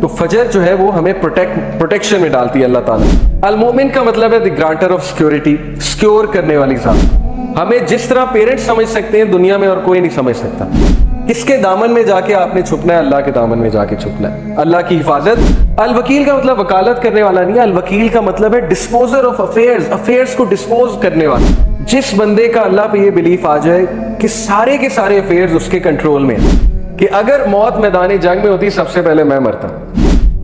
तो फजर जो है वो हमें प्रोटेक्शन में डालती है अल्लाह ताला। अल मोमिन का मतलब है the grantor of security, secure करने वाली ज़ात। हमें जिस तरह पेरेंट्स समझ सकते हैं दुनिया में और कोई नहीं समझ सकता। किसके दामन में जाके आपने छुपना है? अल्लाह के दामन में जाके छुपना है, अल्लाह की हिफाजत। अल वकील का मतलब वकालत करने वाला नहीं है, अल वकील का मतलब है डिस्पोजर ऑफ अफेयर्स, अफेयर्स को डिस्पोज करने वाला। जिस बंदे का अल्लाह पे ये बिलीफ आ जाए कि सारे के सारे अफेयर्स उसके कंट्रोल में, कि अगर मौत मैदान जंग में होती सबसे पहले मैं मरता।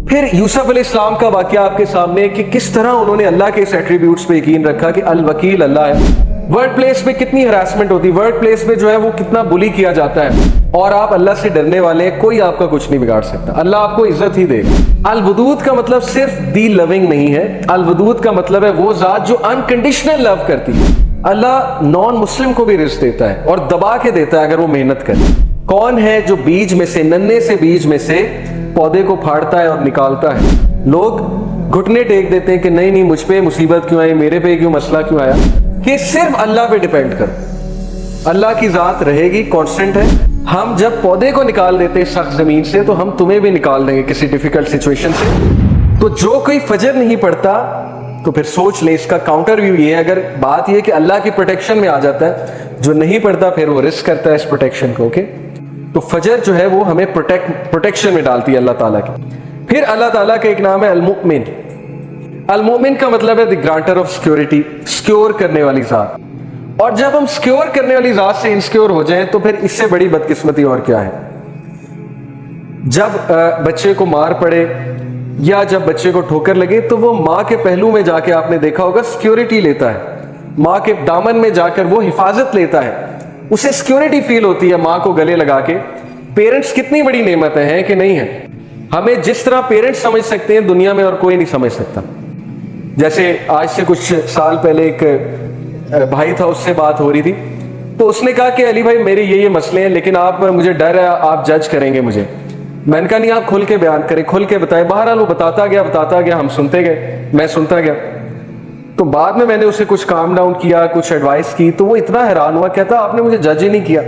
फिर यूसुफ अलैहिस्सलाम का वाकया आपके सामने कि किस तरह उन्होंने अल्लाह के इस एट्रीब्यूट्स पे यकीन रखा कि अल वकील अल्लाह है। वर्क प्लेस पे कितनी हरासमेंट होती है, वर्क प्लेस पे जो है वो कितना बुली किया जाता है, और आप अल्लाह से डरने वाले हैं, कोई आपका कुछ नहीं बिगाड़ सकता, अल्लाह आपको इज्जत ही देगा। अल वदूद का मतलब सिर्फ दी लविंग नहीं है, अल वदूद का मतलब है वो जात जो अनकंडीशनल लव करती है। अल्लाह नॉन मुस्लिम को भी रिस्क देता है और दबा के देता है अगर वो मेहनत करे। कौन है जो बीज में से, नन्हे से बीज में से पौधे को फाड़ता है और निकालता है? लोग घुटने टेक देते हैं कि नहीं नहीं मुझ पे मुसीबत क्यों आई, मेरे पे क्यों मसला क्यों आया, कि सिर्फ अल्लाह पे डिपेंड करो। अल्लाह की जात रहेगी, कांस्टेंट है। हम जब पौधे को निकाल देते हैं सख्त जमीन से, तो हम तुम्हें भी निकाल देंगे किसी डिफिकल्ट सिचुएशन से। तो जो कोई फजर नहीं पढ़ता तो फिर सोच ले, इसका काउंटर व्यू ये है, अगर बात ये कि अल्लाह की प्रोटेक्शन में आ जाता है, जो नहीं पढ़ता फिर वो रिस्क करता है इस प्रोटेक्शन को। ओके, तो फजर जो है वो हमें प्रोटेक्शन में डालती है अल्लाह ताला की। फिर अल्लाह ताला का एक नाम है अल मुमिन। अल मोमिन का मतलब है the grantor of security, secure करने वाली ज़ात। और जब हम सिक्योर करने वाली ज़ात से इनसिक्योर हो जाएं तो फिर इससे बड़ी बदकिस्मती और क्या है। जब बच्चे को मार पड़े या जब बच्चे को ठोकर लगे तो वो माँ के पहलू में जाके आपने देखा होगा सिक्योरिटी लेता है, माँ के दामन में जाकर वो हिफाजत लेता है, उसे सिक्योरिटी फील होती है माँ को गले लगा के। पेरेंट्स कितनी बड़ी नेमत है कि नहीं है? हमें जिस तरह पेरेंट्स समझ सकते हैं दुनिया में और कोई नहीं समझ सकता। जैसे आज से कुछ साल पहले एक भाई था, उससे बात हो रही थी, तो उसने कहा कि अली भाई मेरे ये मसले हैं, लेकिन आप, मुझे डर है आप जज करेंगे मुझे। मैंने कहा नहीं, आप खुल के बयान करें, खुल के बताएं। बहरहाल वो बताता गया, हम सुनते गए, मैं सुनता गया। तो बाद में मैंने उसे कुछ काम डाउन किया, कुछ एडवाइस की, तो वो इतना हैरान हुआ, कहता आपने मुझे जज ही नहीं किया।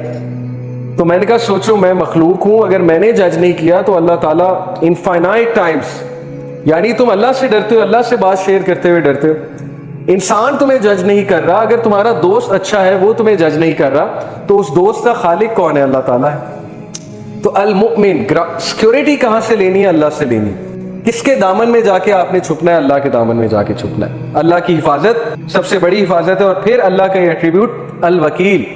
तो मैंने कहा सोचो, मैं मखलूक हूं, अगर मैंने जज नहीं किया तो अल्लाह ताला इनफाइनाइट टाइम्स, यानी तुम अल्लाह से डरते हो, अल्लाह से बात शेयर करते हुए डरते हो। इंसान तुम्हें जज नहीं कर रहा, अगर तुम्हारा दोस्त अच्छा है वो तुम्हें जज नहीं कर रहा, तो उस दोस्त का खालिक कौन है? अल्लाह ताला है। तो अल मुमिन, सिक्योरिटी कहां से लेनी है? अल्लाह से लेनी। किसके दामन में जाके आपने छुपना है? अल्लाह के दामन में जाके छुपना है। अल्लाह की हिफाजत सबसे बड़ी हिफाजत है। और फिर अल्लाह का एट्रीब्यूट अल वकील।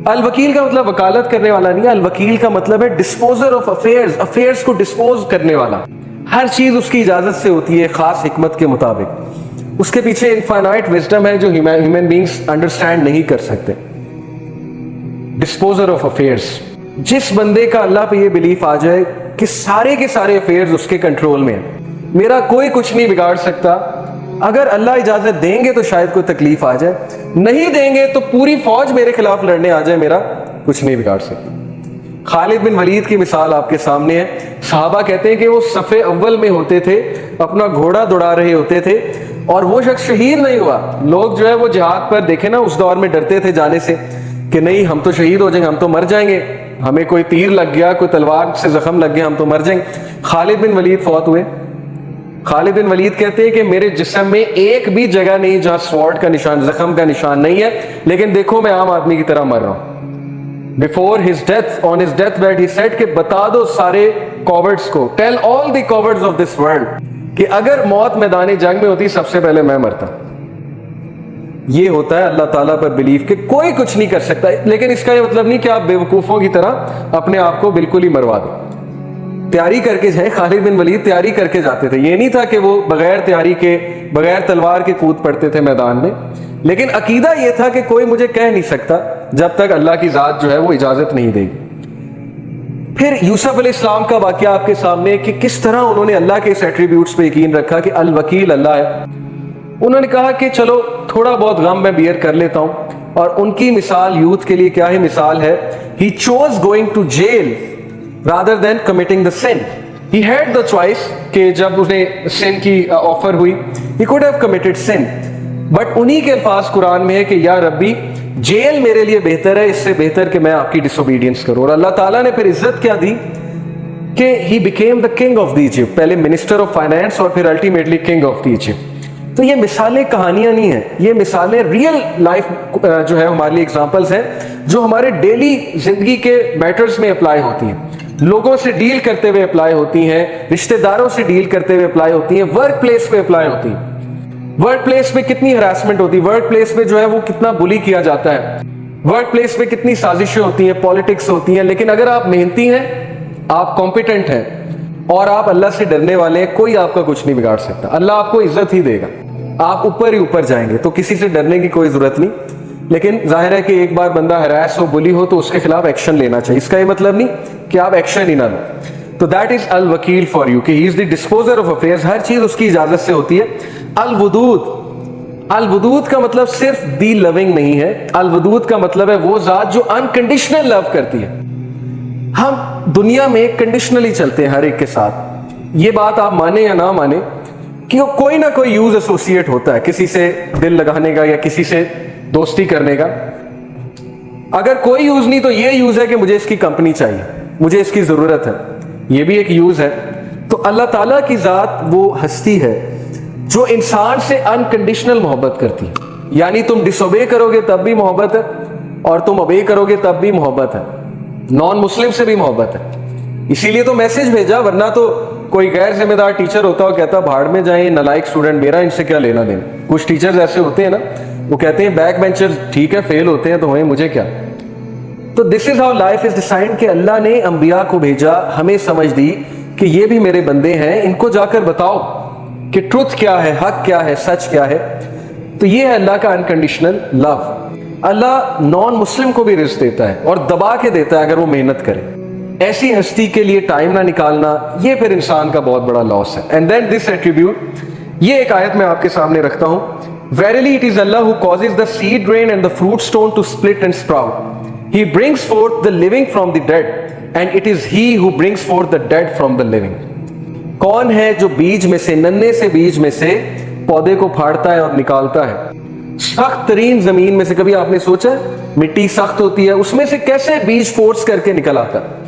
अल वकील का मतलब वकालत करने वाला नहीं है, अल वकील का मतलब है डिस्पोजर ऑफ अफेयर्स, अफेयर्स को डिस्पोज करने वाला। हर चीज उसकी इजाजत से होती है, खास हिकमत के मुताबिक। उसके पीछे इनफाइनाइट विजडम है जो ह्यूमन बींग्स अंडरस्टैंड नहीं कर सकते। Disposer of affairs. जिस बंदे का अल्लाह पे ये बिलीफ आ जाए कि सारे के सारे अफेयर्स उसके कंट्रोल में है, मेरा कोई कुछ नहीं बिगाड़ सकता, अगर अल्लाह इजाजत देंगे तो शायद कोई तकलीफ आ जाए, नहीं देंगे तो पूरी फौज मेरे खिलाफ लड़ने आ जाए, मेरा कुछ नहीं बिगाड़ सकता। खालिद बिन वलीद की मिसाल आपके सामने है। सहाबा कहते हैं कि वो सफ़े अव्वल में होते थे, अपना घोड़ा दौड़ा रहे होते थे, और वो शख्स शहीद नहीं हुआ। लोग जो है वो जिहाद पर देखे ना, उस दौर में डरते थे जाने से कि नहीं हम तो शहीद हो जाएंगे, हम तो मर जाएंगे, हमें कोई तीर लग गया, कोई तलवार से जख्म लग गया, हम तो मर जाएंगे। खालिद बिन वलीद फौत हुए। खालिद बिन वलीद कहते हैं कि मेरे जिस्म में एक भी जगह नहीं जहां स्वॉर्ड का निशान, जख्म का निशान नहीं है, लेकिन देखो मैं आम आदमी की तरह मर रहा हूं। Before his death, on his death bed, he said कि बता दो सारे कॉवर्ड्स को, tell all the cowards of this world, कि अगर मौत मैदान जंग में होती सबसे पहले मैं मरता। ये होता है अल्लाह ताला पर बिलीफ कि कोई कुछ नहीं कर सकता। लेकिन इसका ये मतलब नहीं कि आप बेवकूफों की तरह अपने आप को बिल्कुल ही मरवा दो। तैयारी करके जाए, खालिद बिन वलीद तैयारी करके जाते थे। ये नहीं था कि वो बगैर तैयारी के, बगैर तलवार के कूद पड़ते थे मैदान में, लेकिन अकीदा ये था कि कोई मुझे कह नहीं सकता जब तक अल्लाह की जात जो है वो इजाजत नहीं देगी। फिर यूसुफ अलैहिस्सलाम का वाकया आपके सामने कि किस तरह उन्होंने अल्लाह के इस एट्रीब्यूट्स पे यकीन रखा कि अल वकील अल्लाह है। उन्होंने कहा कि चलो थोड़ा बहुत गम मैं बियर कर लेता हूं, और उनकी मिसाल यूथ के लिए क्या ही मिसाल है। He chose going to jail rather than committing the sin. He had the choice कि जब उन्हें sin की ऑफर हुई, he could have committed sin, but उन्हीं के अल्फाज कुरान में है कि या रब्बी जेल मेरे लिए बेहतर है इससे बेहतर कि मैं आपकी डिसोबीडियंस करूं। और अल्लाह ताला ने फिर इज्जत क्या दी کہ he became the king of the Egypt, پہلے منسٹر آف فائنانس اور پھر ultimately king of the Egypt. تو یہ مثالیں کہانیاں نہیں ہیں، یہ مثالیں ریئل لائف جو ہے ہمارے لیے ایگزامپلس ہیں جو ہمارے ڈیلی زندگی کے میٹرز میں اپلائی ہوتی ہیں، لوگوں سے ڈیل کرتے ہوئے اپلائی ہوتی ہیں، رشتہ داروں سے ڈیل کرتے ہوئے اپلائی ہوتی ہیں، ورک پلیس پہ اپلائی ہوتی ہیں. ورک پلیس میں کتنی ہراسمنٹ ہوتی ہے، ورک پلیس میں جو ہے وہ کتنا بلی کیا جاتا ہے، ورک پلیس میں کتنی سازشیں ہوتی ہیں، پالیٹکس ہوتی ہیں. لیکن اگر آپ محنتی ہیں، آپ کمپیٹنٹ ہیں اور آپ اللہ سے ڈرنے والے ہیں، کوئی آپ کا کچھ نہیں بگاڑ سکتا. اللہ آپ کو عزت ہی دے گا، آپ اوپر ہی اوپر جائیں گے. تو کسی سے ڈرنے کی کوئی ضرورت نہیں. لیکن ظاہر ہے کہ ایک بار بندہ ہراس ہو، بلی ہو، تو اس کے خلاف ایکشن لینا چاہیے. اس کا یہ مطلب نہیں کہ آپ ایکشن ہی نہ لیں. تو دیٹ از الوکیل فار یو، کہ ہی از دی ڈسپوزر آف افیئرز. ہر چیز اس کی اجازت سے ہوتی ہے. الودود، الودود کا مطلب صرف دی لونگ نہیں ہے. الودود کا مطلب ہے وہ ذات جو انکنڈیشنل لو کرتی ہے. ہم دنیا میں کنڈیشنلی چلتے ہیں ہر ایک کے ساتھ. یہ بات آپ مانیں یا نہ مانیں کہ کوئی نہ کوئی یوز ایسوسیٹ ہوتا ہے کسی سے دل لگانے کا یا کسی سے دوستی کرنے کا. اگر کوئی یوز نہیں تو یہ یوز ہے کہ مجھے اس کی کمپنی چاہیے، مجھے اس کی ضرورت ہے، یہ بھی ایک یوز ہے. تو اللہ تعالیٰ کی ذات وہ ہستی ہے جو انسان سے انکنڈیشنل محبت کرتی ہے. یعنی تم ڈس اوبے کرو گے تب بھی محبت ہے، اور تم اوبے کرو گے تب بھی محبت ہے. نان مسلم سے بھی محبت ہے. اسی لیے تو میسج بھیجا، ورنہ تو کوئی غیر ذمہ دار ٹیچر ہوتا اور کہتا بھاڑ میں جائیں نالائق اسٹوڈنٹ، میرا ان سے کیا لینا دینا. کچھ ٹیچرز ایسے ہوتے ہیں نا، وہ کہتے ہیں بیک بینچر ٹھیک ہے فیل ہوتے ہیں تو ہوئے، مجھے کیا. تو this is how life is designed, کہ اللہ نے انبیاء کو بھیجا، ہمیں سمجھ دی کہ یہ بھی میرے بندے ہیں، ان کو جا کر بتاؤ کہ ٹروتھ کیا ہے، حق کیا ہے، سچ کیا ہے. تو یہ ہے اللہ کا انکنڈیشنل لو. اللہ نان مسلم کو بھی رزق دیتا ہے اور دبا کے دیتا ہے اگر وہ محنت کرے. ایسی ہستی کے لیے ٹائم نہ نکالنا، یہ پھر انسان کا بہت بڑا لاس ہے. اینڈ دین دس ایٹریبیوٹ، یہ ایک آیت میں آپ کے سامنے رکھتا ہوں. Verily it is Allah who causes the seed grain and the fruit stone to split and sprout. He brings forth the living from the dead, and it is He who brings forth the dead from the living. کون ہے جو بیج میں سے، ننھے سے بیج میں سے پودے کو پھاڑتا ہے اور نکالتا ہے. سخت ترین زمین میں سے، کبھی آپ نے سوچا مٹی سخت ہوتی ہے، اس میں سے کیسے بیج فورس کر کے نکل آتا ہے؟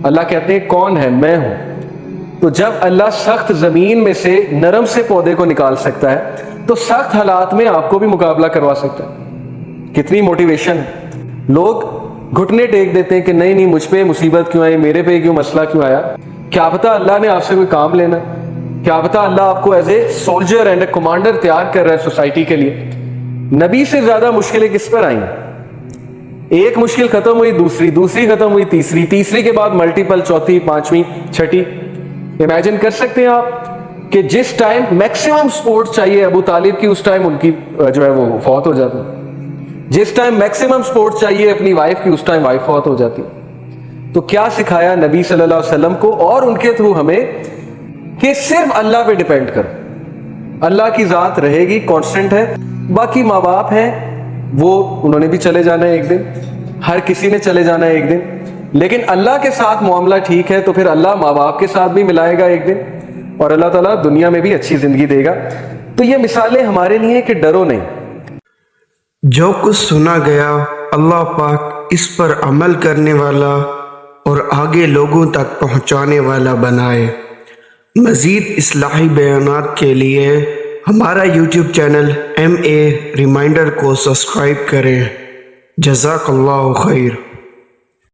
اللہ کہتے ہیں کون ہے؟ میں ہوں. تو جب اللہ سخت زمین میں سے نرم سے پودے کو نکال سکتا ہے تو سخت حالات میں آپ کو بھی مقابلہ کروا سکتا ہے. کتنی موٹیویشن. لوگ گھٹنے ٹیک دیتے ہیں کہ نہیں نہیں مجھ پہ مصیبت کیوں آئی، میرے پہ کیوں مسئلہ کیوں آیا. کیا پتا اللہ نے آپ سے کوئی کام لینا، کیا پتا اللہ آپ کو as a soldier and a commander تیار کر رہا ہے سوسائٹی کے لیے. نبی سے زیادہ مشکلیں کس پر آئیں؟ ایک مشکل ختم ہوئی، دوسری، دوسری ختم ہوئی، تیسری، تیسری کے بعد ملٹیپل، چوتھی، پانچویں، چھٹی. امیجن کر سکتے ہیں آپ کہ جس ٹائم میکسیمم سپورٹ چاہیے ابو طالب کی، اس ٹائم ان کی جو ہے وہ فوت ہو جاتی. جس ٹائم میکسیمم سپورٹ چاہیے اپنی وائف کی، اس ٹائم وائف فوت ہو جاتی. تو کیا سکھایا نبی صلی اللہ علیہ وسلم کو اور ان کے تھرو ہمیں کہ صرف اللہ پہ ڈیپینڈ کرو. اللہ کی ذات رہے گی، کانسٹنٹ ہے. باقی ماں باپ ہیں وہ انہوں نے بھی چلے جانا ہے ایک دن، ہر کسی نے چلے جانا ہے ایک دن. لیکن اللہ کے ساتھ معاملہ ٹھیک ہے تو پھر اللہ ماں باپ کے ساتھ بھی ملائے گا ایک دن، اور اللہ تعالیٰ دنیا میں بھی اچھی زندگی دے گا. تو یہ مثالیں ہمارے لیے کہ ڈرو نہیں. جو کچھ سنا گیا اللہ پاک اس پر عمل کرنے والا اور آگے لوگوں تک پہنچانے والا بنائے. مزید اصلاحی بیانات کے لیے ہمارا یوٹیوب چینل MA ریمائنڈر کو سبسکرائب کریں. جزاک اللہ خیر.